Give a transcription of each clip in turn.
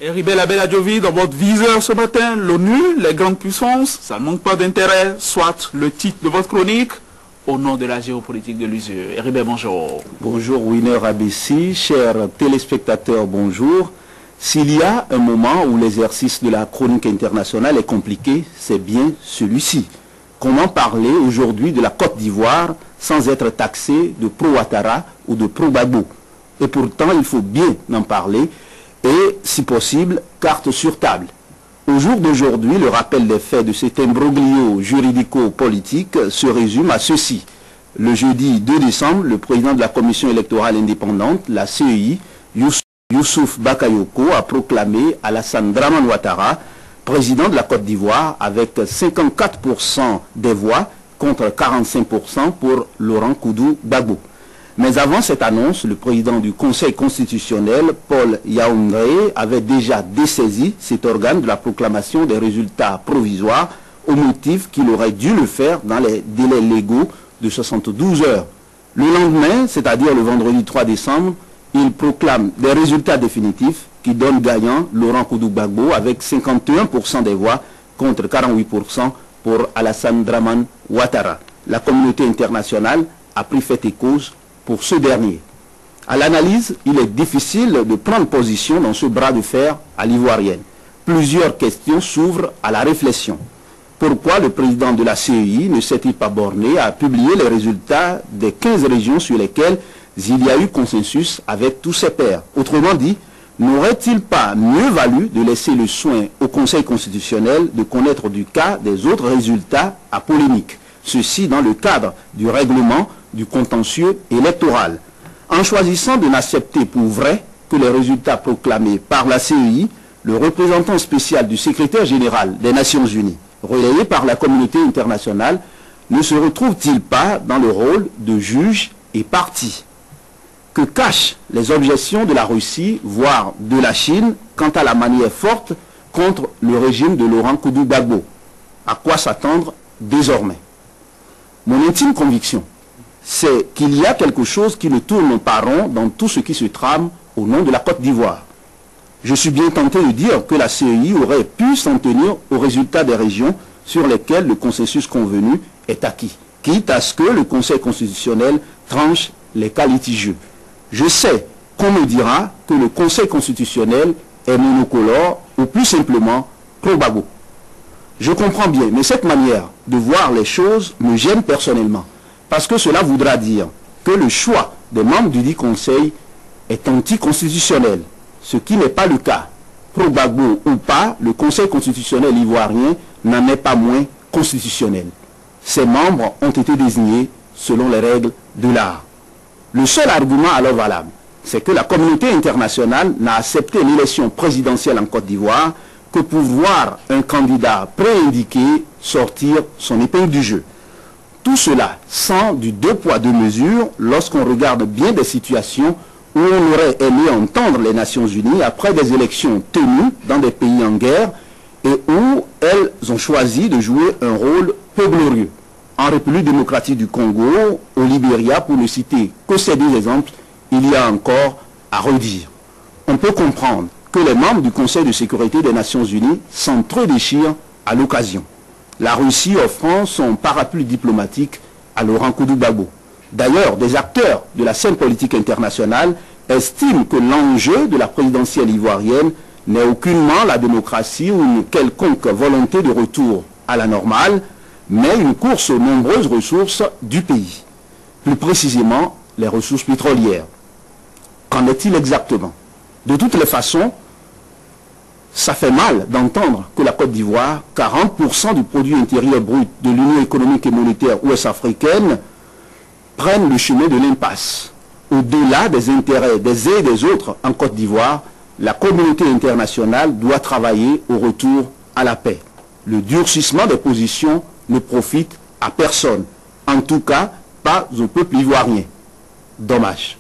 Heribert Abel-Adjovi, dans votre viseur ce matin, l'ONU, les grandes puissances, ça ne manque pas d'intérêt, soit le titre de votre chronique, au nom de la géopolitique de l'usure. Heribert, bonjour. Bonjour Winner ABC, chers téléspectateurs, bonjour. S'il y a un moment où l'exercice de la chronique internationale est compliqué, c'est bien celui-ci. Comment parler aujourd'hui de la Côte d'Ivoire sans être taxé de pro-Ouattara ou de pro-Gbagbo? Et pourtant, il faut bien en parler et, si possible, carte sur table. Au jour d'aujourd'hui, le rappel des faits de cet imbroglio juridico-politique se résume à ceci. Le jeudi 2 décembre, le président de la Commission électorale indépendante, la CEI, Youssouf Bakayoko, a proclamé Alassane Dramane Ouattara président de la Côte d'Ivoire avec 54% des voix contre 45% pour Laurent Koudou-Gbagbo. Mais avant cette annonce, le président du Conseil constitutionnel, Paul Yaoundé, avait déjà dessaisi cet organe de la proclamation des résultats provisoires au motif qu'il aurait dû le faire dans les délais légaux de 72 heures. Le lendemain, c'est-à-dire le vendredi 3 décembre, il proclame des résultats définitifs qui donnent gagnant Laurent Koudou-Gbagbo avec 51% des voix contre 48% pour Alassane Dramane Ouattara. La communauté internationale a pris fait et cause pour ce dernier. À l'analyse, il est difficile de prendre position dans ce bras de fer à l'ivoirienne. Plusieurs questions s'ouvrent à la réflexion. Pourquoi le président de la CEI ne s'est-il pas borné à publier les résultats des 15 régions sur lesquelles il y a eu consensus avec tous ses pairs? Autrement dit, n'aurait-il pas mieux valu de laisser le soin au Conseil constitutionnel de connaître du cas des autres résultats à polémique? Ceci dans le cadre du règlement du contentieux électoral. En choisissant de n'accepter pour vrai que les résultats proclamés par la CEI, le représentant spécial du secrétaire général des Nations Unies, relayé par la communauté internationale, ne se retrouve-t-il pas dans le rôle de juge et partie? Que cachent les objections de la Russie, voire de la Chine, quant à la manière forte contre le régime de Laurent Koudou-Gbagbo? À quoi s'attendre désormais? Mon intime conviction, c'est qu'il y a quelque chose qui ne tourne pas rond dans tout ce qui se trame au nom de la Côte d'Ivoire. Je suis bien tenté de dire que la CEI aurait pu s'en tenir aux résultats des régions sur lesquelles le consensus convenu est acquis, quitte à ce que le Conseil constitutionnel tranche les cas litigieux. Je sais qu'on me dira que le Conseil constitutionnel est monocolore ou plus simplement pro-Gbagbo. Je comprends bien, mais cette manière de voir les choses me gêne personnellement, parce que cela voudra dire que le choix des membres du dit Conseil est anticonstitutionnel, ce qui n'est pas le cas. Pro-Gbagbo ou pas, le Conseil constitutionnel ivoirien n'en est pas moins constitutionnel. Ses membres ont été désignés selon les règles de l'art. Le seul argument alors valable, c'est que la communauté internationale n'a accepté l'élection présidentielle en Côte d'Ivoire que pour voir un candidat préindiqué sortir son épingle du jeu. Tout cela sans du deux poids deux mesures lorsqu'on regarde bien des situations où on aurait aimé entendre les Nations Unies après des élections tenues dans des pays en guerre et où elles ont choisi de jouer un rôle peu glorieux. En République démocratique du Congo, au Libéria, pour ne citer que ces deux exemples, il y a encore à redire. On peut comprendre que les membres du Conseil de sécurité des Nations Unies s'entre-déchirent à l'occasion. La Russie offrant son parapluie diplomatique à Laurent Koudou-Gbagbo. D'ailleurs, des acteurs de la scène politique internationale estiment que l'enjeu de la présidentielle ivoirienne n'est aucunement la démocratie ou une quelconque volonté de retour à la normale, mais une course aux nombreuses ressources du pays. Plus précisément, les ressources pétrolières. Qu'en est-il exactement? De toutes les façons, ça fait mal d'entendre que la Côte d'Ivoire, 40% du produit intérieur brut de l'Union économique et monétaire ouest-africaine, prenne le chemin de l'impasse. Au-delà des intérêts des uns et des autres en Côte d'Ivoire, la communauté internationale doit travailler au retour à la paix. Le durcissement des positions ne profite à personne, en tout cas pas au peuple ivoirien. Dommage.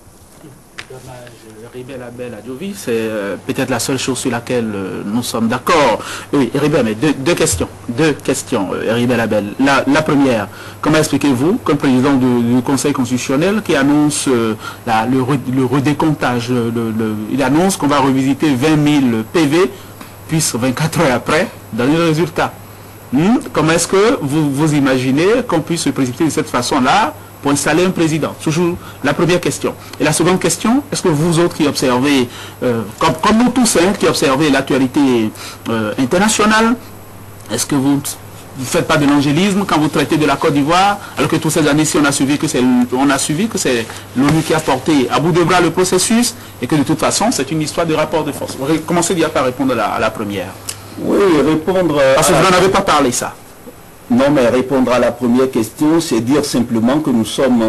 Dommage. Heribert Label Adjovi, c'est peut-être la seule chose sur laquelle nous sommes d'accord. Oui, Heribert, mais deux questions. Heribert Label. La première, comment expliquez-vous, comme président du Conseil constitutionnel, qui annonce le redécomptage, il annonce qu'on va revisiter 20 000 PV, puis 24 heures après, donner le résultat. Comment est-ce que vous imaginez qu'on puisse se précipiter de cette façon-là pour installer un président? Toujours la première question. Et la seconde question, est-ce que vous autres qui observez, comme nous tous, qui observez l'actualité internationale, est-ce que vous ne faites pas de l'angélisme quand vous traitez de la Côte d'Ivoire, alors que toutes ces années-ci, on a suivi que c'est l'ONU qui a porté à bout de bras le processus, et que de toute façon, c'est une histoire de rapport de force. Commencez déjà par répondre à la première. Oui, répondre... Parce que vous n'en avez pas parlé, ça. Non, mais répondre à la première question, c'est dire simplement que nous sommes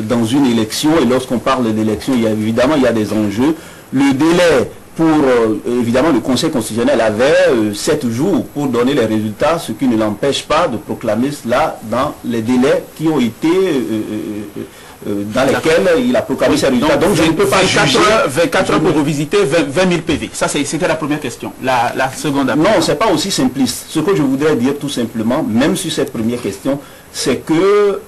dans une élection, et lorsqu'on parle d'élection, évidemment, il y a des enjeux. Le délai pour, évidemment, le Conseil constitutionnel avait 7 jours pour donner les résultats, ce qui ne l'empêche pas de proclamer cela dans les délais qui ont été... dans lesquels il a proclamé ses résultats. Donc je ne peux pas juger... 24 heures pour revisiter 20 000 PV. Ça, c'était la première question. La seconde... Non, ce n'est pas aussi simpliste. Ce que je voudrais dire tout simplement, même sur cette première question, c'est que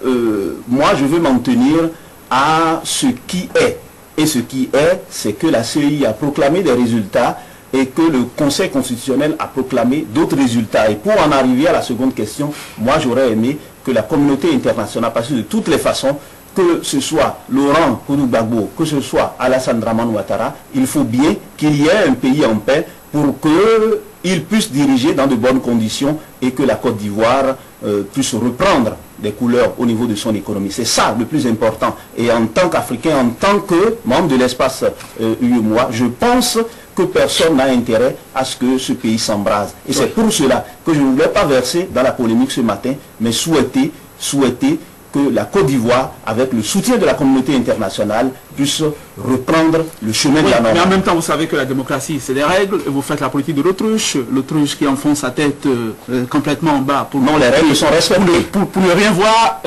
moi, je veux m'en tenir à ce qui est. Et ce qui est, c'est que la CEI a proclamé des résultats et que le Conseil constitutionnel a proclamé d'autres résultats. Et pour en arriver à la seconde question, moi, j'aurais aimé que la communauté internationale, parce que de toutes les façons, que ce soit Laurent Gbagbo, que ce soit Alassane Dramane Ouattara, il faut bien qu'il y ait un pays en paix pour qu'il puisse diriger dans de bonnes conditions et que la Côte d'Ivoire puisse reprendre des couleurs au niveau de son économie. C'est ça le plus important. Et en tant qu'Africain, en tant que membre de l'espace UEMOA, je pense que personne n'a intérêt à ce que ce pays s'embrase. Et c'est pour cela que je ne voulais pas verser dans la polémique ce matin, mais souhaiter que la Côte d'Ivoire, avec le soutien de la communauté internationale, puisse reprendre le chemin de la normale. Mais en même temps, vous savez que la démocratie, c'est des règles. Vous faites la politique de l'autruche qui enfonce sa tête complètement en bas. Non, les règles sont respectées. Pour ne rien voir,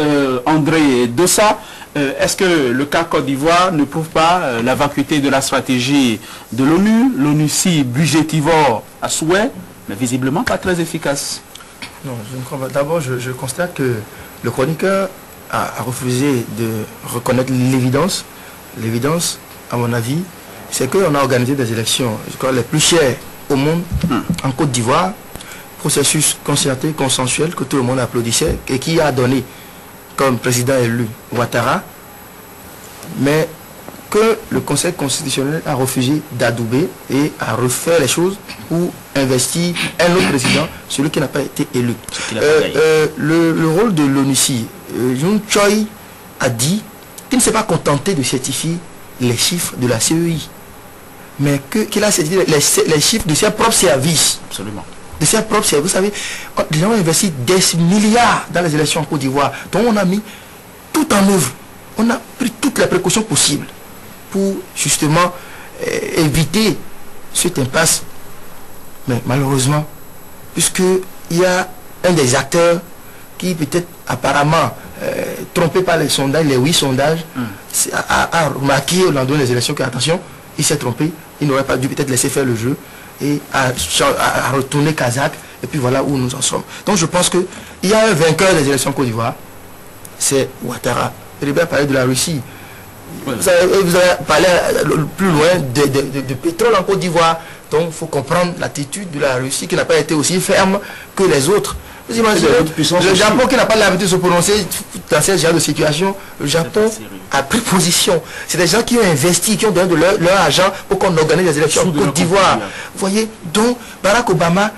André Dossa, est-ce que le cas Côte d'Ivoire ne prouve pas la vacuité de la stratégie de l'ONU? L'ONU, si budgétivore à souhait, mais visiblement pas très efficace. Non, je ne crois pas. D'abord, je constate que le chroniqueur a refusé de reconnaître l'évidence. L'évidence, à mon avis, c'est qu'on a organisé des élections, je crois, les plus chères au monde, en Côte d'Ivoire, processus concerté, consensuel, que tout le monde applaudissait, et qui a donné comme président élu Ouattara, mais que le Conseil constitutionnel a refusé d'adouber et a refait les choses pour investir un autre président, celui qui n'a pas été élu. Le rôle de l'ONUCI, Yoon Choi a dit qu'il ne s'est pas contenté de certifier les chiffres de la CEI, mais qu'il a certifié les chiffres de ses propres services. Absolument. De ses propres services. Vous savez, les gens ont investi des milliards dans les élections en Côte d'Ivoire, dont on a mis tout en œuvre. On a pris toutes les précautions possibles pour justement éviter cette impasse. Mais malheureusement, puisqu'il y a un des acteurs qui peut-être apparemment trompé par les sondages, les 8 sondages, a remarqué au lendemain des élections que, attention, il s'est trompé, il n'aurait pas dû peut-être laisser faire le jeu et à retourner Kazakh, et puis voilà où nous en sommes. Donc je pense qu'il y a un vainqueur des élections en Côte d'Ivoire, c'est Ouattara. Il bien parler de la Russie. Vous avez parlé plus loin de pétrole en Côte d'Ivoire. Donc il faut comprendre l'attitude de la Russie qui n'a pas été aussi ferme que les autres. Vous imaginez, le Japon qui n'a pas l'habitude de se prononcer dans ce genre de situation, le Japon a pris position. C'est des gens qui ont investi, qui ont donné de leur argent pour qu'on organise les élections en Côte d'Ivoire. Vous voyez, donc Barack Obama,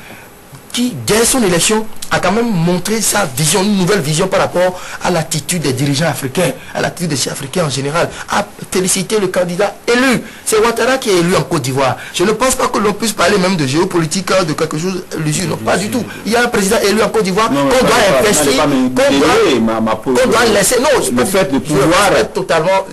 qui dès son élection a quand même montré sa vision, une nouvelle vision par rapport à l'attitude des dirigeants africains, à l'attitude des Africains en général, a félicité le candidat élu. C'est Ouattara qui est élu en Côte d'Ivoire. Je ne pense pas que l'on puisse parler même de géopolitique, de quelque chose, l'usure, non, pas du tout. Il y a un président élu en Côte d'Ivoire qu'on doit investir, qu'on doit laisser. Non, le fait de pouvoir être totalement...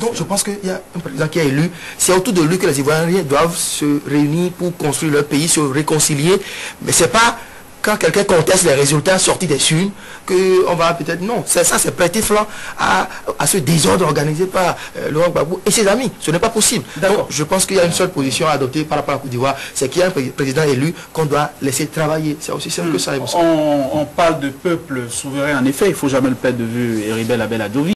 donc je pense qu'il y a un président qui est élu. C'est autour de lui que les Ivoiriens doivent se réunir pour construire leur pays, se réconcilier. Mais c'est pas quand quelqu'un conteste les résultats sortis des urnes, qu'on va peut-être... Non, ça c'est prêter flanc à ce désordre organisé par Laurent Gbagbo et ses amis. Ce n'est pas possible. Donc, je pense qu'il y a une seule position à adopter par rapport à la Côte d'Ivoire, c'est qu'il y a un président élu qu'on doit laisser travailler. C'est aussi simple que ça. On parle de peuple souverain, en effet, il ne faut jamais le perdre de vue, Heribert Abel Adovi.